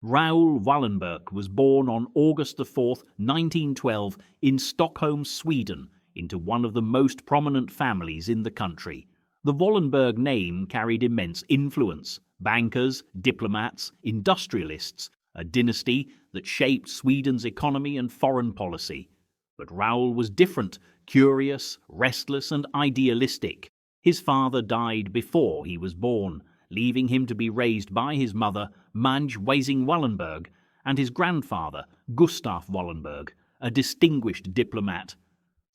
Raoul Wallenberg was born on August 4, 1912, in Stockholm, Sweden, into one of the most prominent families in the country. The Wallenberg name carried immense influence: bankers, diplomats, industrialists, a dynasty that shaped Sweden's economy and foreign policy. But Raoul was different, curious, restless, and idealistic. His father died before he was born, leaving him to be raised by his mother, Mange Wallenberg, and his grandfather, Gustav Wallenberg, a distinguished diplomat.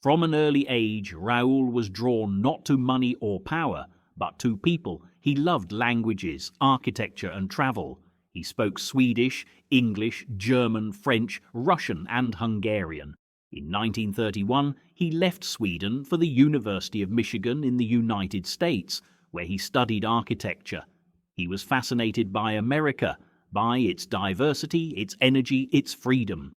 From an early age, Raoul was drawn not to money or power, but to people. He loved languages, architecture, and travel. He spoke Swedish, English, German, French, Russian, and Hungarian. In 1931, he left Sweden for the University of Michigan in the United States, where he studied architecture. He was fascinated by America, by its diversity, its energy, its freedom.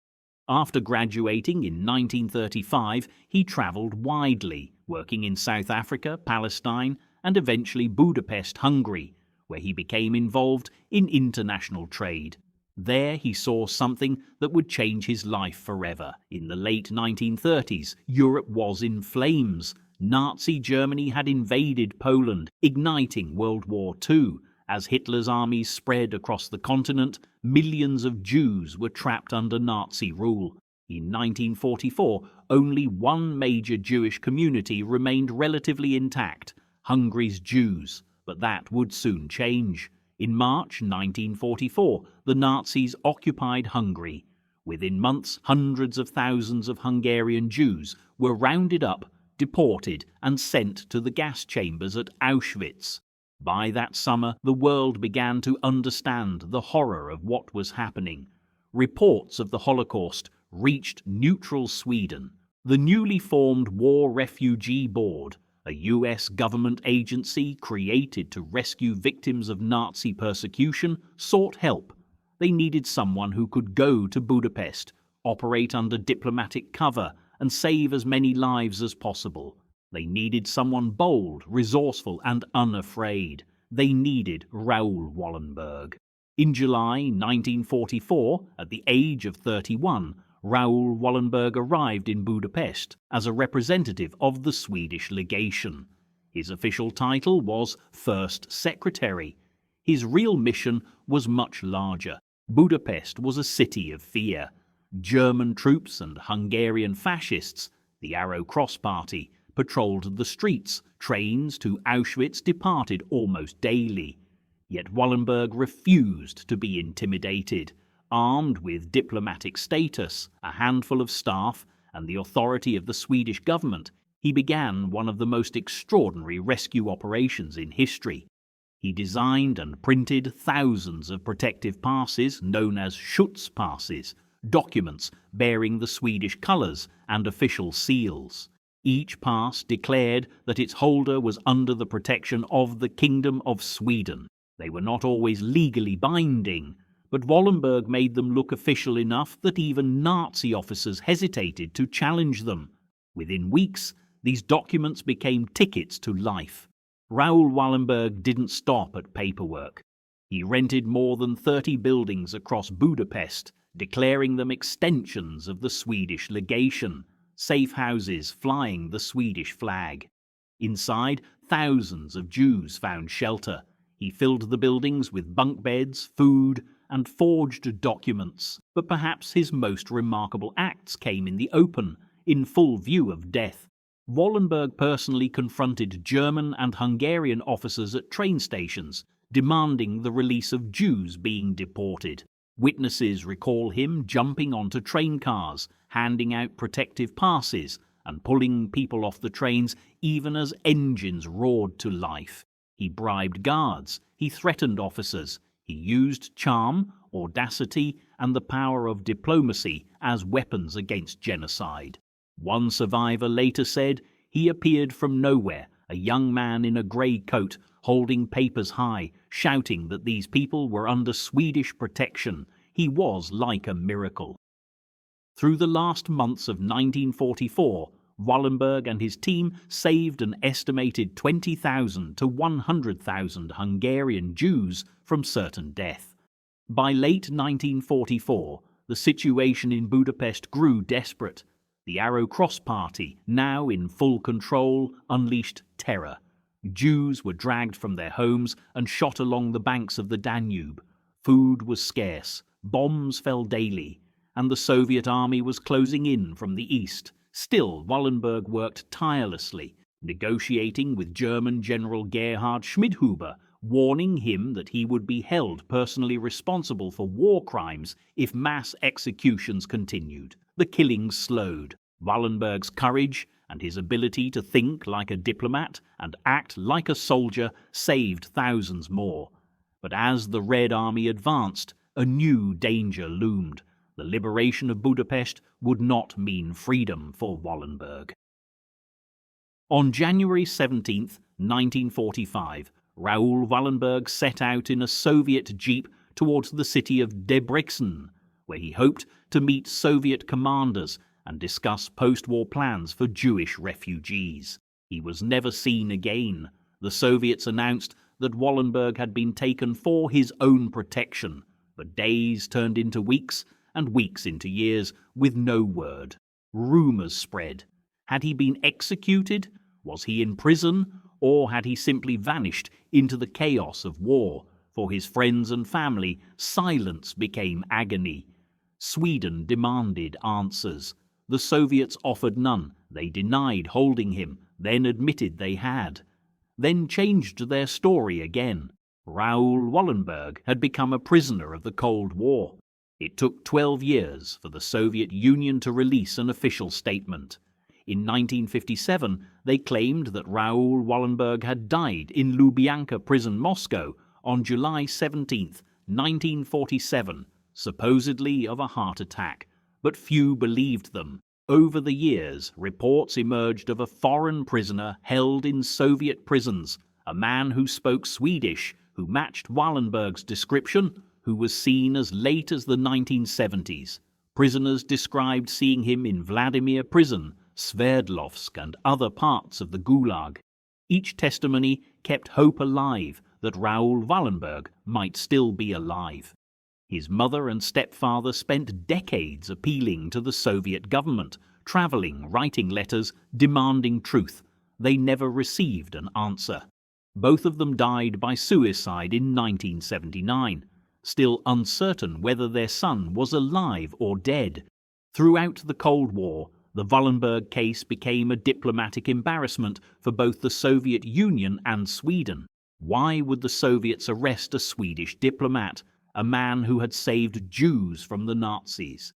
After graduating in 1935, he traveled widely, working in South Africa, Palestine, and eventually Budapest, Hungary, where he became involved in international trade. There he saw something that would change his life forever. In the late 1930s, Europe was in flames. Nazi Germany had invaded Poland, igniting World War II. As Hitler's armies spread across the continent, millions of Jews were trapped under Nazi rule. In 1944, only one major Jewish community remained relatively intact: Hungary's Jews, but that would soon change. In March 1944, the Nazis occupied Hungary. Within months, hundreds of thousands of Hungarian Jews were rounded up, deported, and sent to the gas chambers at Auschwitz. By that summer, the world began to understand the horror of what was happening. Reports of the Holocaust reached neutral Sweden. The newly formed War Refugee Board, a U.S. government agency created to rescue victims of Nazi persecution, sought help. They needed someone who could go to Budapest, operate under diplomatic cover, and save as many lives as possible. They needed someone bold, resourceful, and unafraid. They needed Raoul Wallenberg. In July 1944, at the age of 31, Raoul Wallenberg arrived in Budapest as a representative of the Swedish legation. His official title was First Secretary. His real mission was much larger. Budapest was a city of fear. German troops and Hungarian fascists, the Arrow Cross Party, patrolled the streets. Trains to Auschwitz departed almost daily. Yet Wallenberg refused to be intimidated. Armed with diplomatic status, a handful of staff, and the authority of the Swedish government, he began one of the most extraordinary rescue operations in history. He designed and printed thousands of protective passes known as Schutz passes, documents bearing the Swedish colours and official seals. Each pass declared that its holder was under the protection of the Kingdom of Sweden. They were not always legally binding, but Wallenberg made them look official enough that even Nazi officers hesitated to challenge them. Within weeks, these documents became tickets to life. Raoul Wallenberg didn't stop at paperwork. He rented more than 30 buildings across Budapest, declaring them extensions of the Swedish legation, safe houses flying the Swedish flag. Inside, thousands of Jews found shelter. He filled the buildings with bunk beds, food, and forged documents. But perhaps his most remarkable acts came in the open, in full view of death. Wallenberg personally confronted German and Hungarian officers at train stations, demanding the release of Jews being deported. Witnesses recall him jumping onto train cars, handing out protective passes, and pulling people off the trains even as engines roared to life. He bribed guards, he threatened officers, he used charm, audacity, and the power of diplomacy as weapons against genocide. One survivor later said, "He appeared from nowhere, a young man in a grey coat, holding papers high, shouting that these people were under Swedish protection. He was like a miracle." Through the last months of 1944, Wallenberg and his team saved an estimated 20,000 to 100,000 Hungarian Jews from certain death. By late 1944, the situation in Budapest grew desperate. The Arrow Cross Party, now in full control, unleashed terror. Jews were dragged from their homes and shot along the banks of the Danube. Food was scarce, bombs fell daily, and the Soviet army was closing in from the east. Still, Wallenberg worked tirelessly, negotiating with German General Gerhard Schmidhuber, warning him that he would be held personally responsible for war crimes if mass executions continued. The killings slowed. Wallenberg's courage and his ability to think like a diplomat and act like a soldier saved thousands more. But as the Red Army advanced, a new danger loomed. The liberation of Budapest would not mean freedom for Wallenberg. On January 17, 1945, Raoul Wallenberg set out in a Soviet jeep towards the city of Debrecen, where he hoped to meet Soviet commanders and discuss post-war plans for Jewish refugees. He was never seen again. The Soviets announced that Wallenberg had been taken for his own protection, but days turned into weeks and weeks into years with no word. Rumors spread. Had he been executed? Was he in prison? Or had he simply vanished into the chaos of war? For his friends and family, silence became agony. Sweden demanded answers. The Soviets offered none. They denied holding him, then admitted they had. Then changed their story again. Raoul Wallenberg had become a prisoner of the Cold War. It took 12 years for the Soviet Union to release an official statement. In 1957, they claimed that Raoul Wallenberg had died in Lubyanka prison, Moscow, on July 17, 1947, supposedly of a heart attack, but few believed them. Over the years, reports emerged of a foreign prisoner held in Soviet prisons, a man who spoke Swedish, who matched Wallenberg's description, who was seen as late as the 1970s. Prisoners described seeing him in Vladimir prison, Sverdlovsk and other parts of the Gulag. Each testimony kept hope alive that Raoul Wallenberg might still be alive. His mother and stepfather spent decades appealing to the Soviet government, traveling, writing letters, demanding truth. They never received an answer. Both of them died by suicide in 1979, still uncertain whether their son was alive or dead. Throughout the Cold War, the Wallenberg case became a diplomatic embarrassment for both the Soviet Union and Sweden. Why would the Soviets arrest a Swedish diplomat, a man who had saved Jews from the Nazis?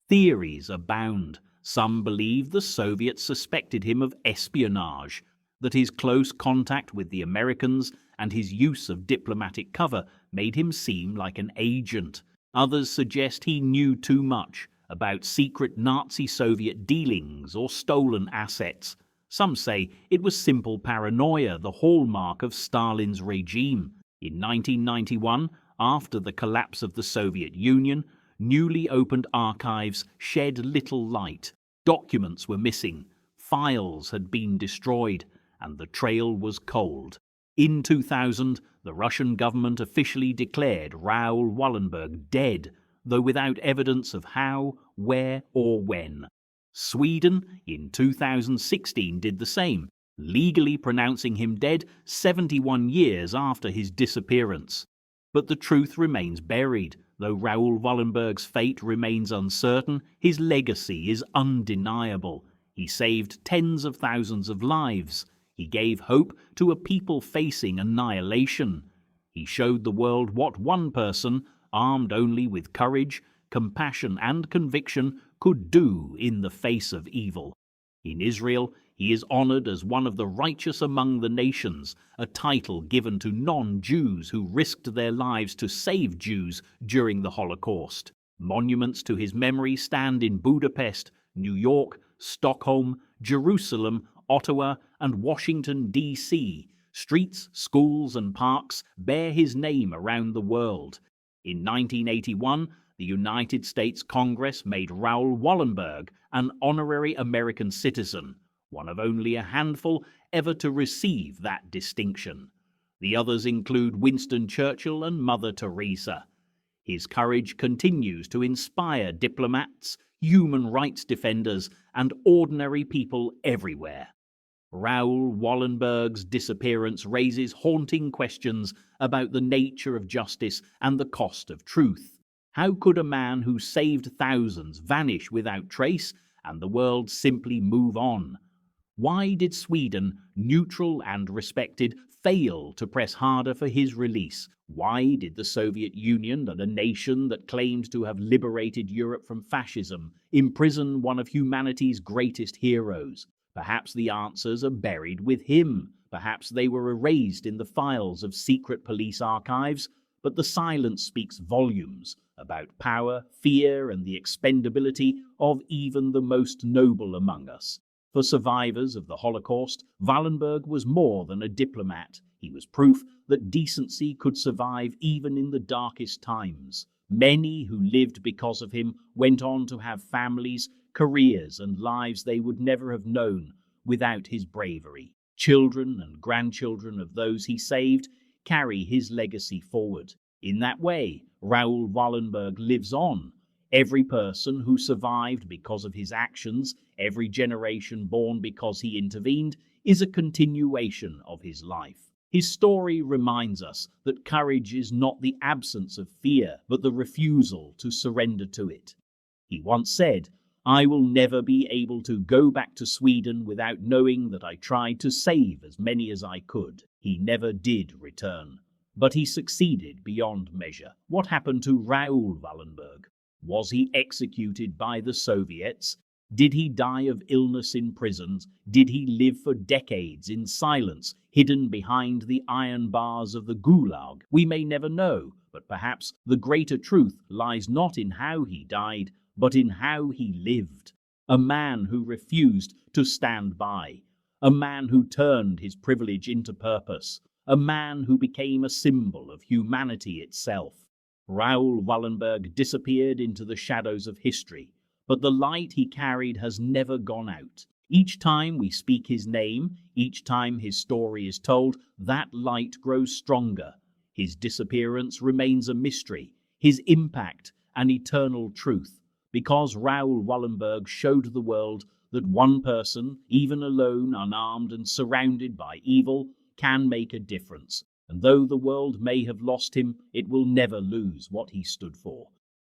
Theories abound. Some believe the Soviets suspected him of espionage, that his close contact with the Americans and his use of diplomatic cover made him seem like an agent. Others suggest he knew too much about secret Nazi-Soviet dealings or stolen assets. Some say it was simple paranoia, the hallmark of Stalin's regime. In 1991, after the collapse of the Soviet Union, newly opened archives shed little light. Documents were missing, files had been destroyed, and the trail was cold. In 2000, the Russian government officially declared Raoul Wallenberg dead, though without evidence of how, where, or when. Sweden, in 2016, did the same, legally pronouncing him dead 71 years after his disappearance. But the truth remains buried. Though Raoul Wallenberg's fate remains uncertain, his legacy is undeniable. He saved tens of thousands of lives. He gave hope to a people facing annihilation. He showed the world what one person, armed only with courage, compassion, and conviction, could do in the face of evil. In Israel, he is honored as one of the righteous among the nations, a title given to non-Jews who risked their lives to save Jews during the Holocaust. Monuments to his memory stand in Budapest, New York, Stockholm, Jerusalem, Ottawa, and Washington, D.C. Streets, schools, and parks bear his name around the world. In 1981, the United States Congress made Raoul Wallenberg an honorary American citizen, one of only a handful ever to receive that distinction. The others include Winston Churchill and Mother Teresa. His courage continues to inspire diplomats, human rights defenders, and ordinary people everywhere. Raoul Wallenberg's disappearance raises haunting questions about the nature of justice and the cost of truth. How could a man who saved thousands vanish without trace and the world simply move on? Why did Sweden, neutral and respected, fail to press harder for his release? Why did the Soviet Union, and a nation that claimed to have liberated Europe from fascism, imprison one of humanity's greatest heroes? Perhaps the answers are buried with him. Perhaps they were erased in the files of secret police archives. But the silence speaks volumes about power, fear, and the expendability of even the most noble among us. For survivors of the Holocaust, Wallenberg was more than a diplomat. He was proof that decency could survive even in the darkest times. Many who lived because of him went on to have families, careers, and lives they would never have known without his bravery. Children and grandchildren of those he saved carry his legacy forward. In that way, Raoul Wallenberg lives on. Every person who survived because of his actions, every generation born because he intervened, is a continuation of his life. His story reminds us that courage is not the absence of fear, but the refusal to surrender to it. He once said, "I will never be able to go back to Sweden without knowing that I tried to save as many as I could." He never did return, but he succeeded beyond measure. What happened to Raoul Wallenberg? Was he executed by the Soviets? Did he die of illness in prisons? Did he live for decades in silence, hidden behind the iron bars of the Gulag? We may never know, but perhaps the greater truth lies not in how he died, but in how he lived. A man who refused to stand by. A man who turned his privilege into purpose. A man who became a symbol of humanity itself. Raoul Wallenberg disappeared into the shadows of history, but the light he carried has never gone out. Each time we speak his name, each time his story is told, that light grows stronger. His disappearance remains a mystery, his impact an eternal truth, because Raoul Wallenberg showed the world that one person, even alone, unarmed and surrounded by evil, can make a difference. And though the world may have lost him, it will never lose what he stood for.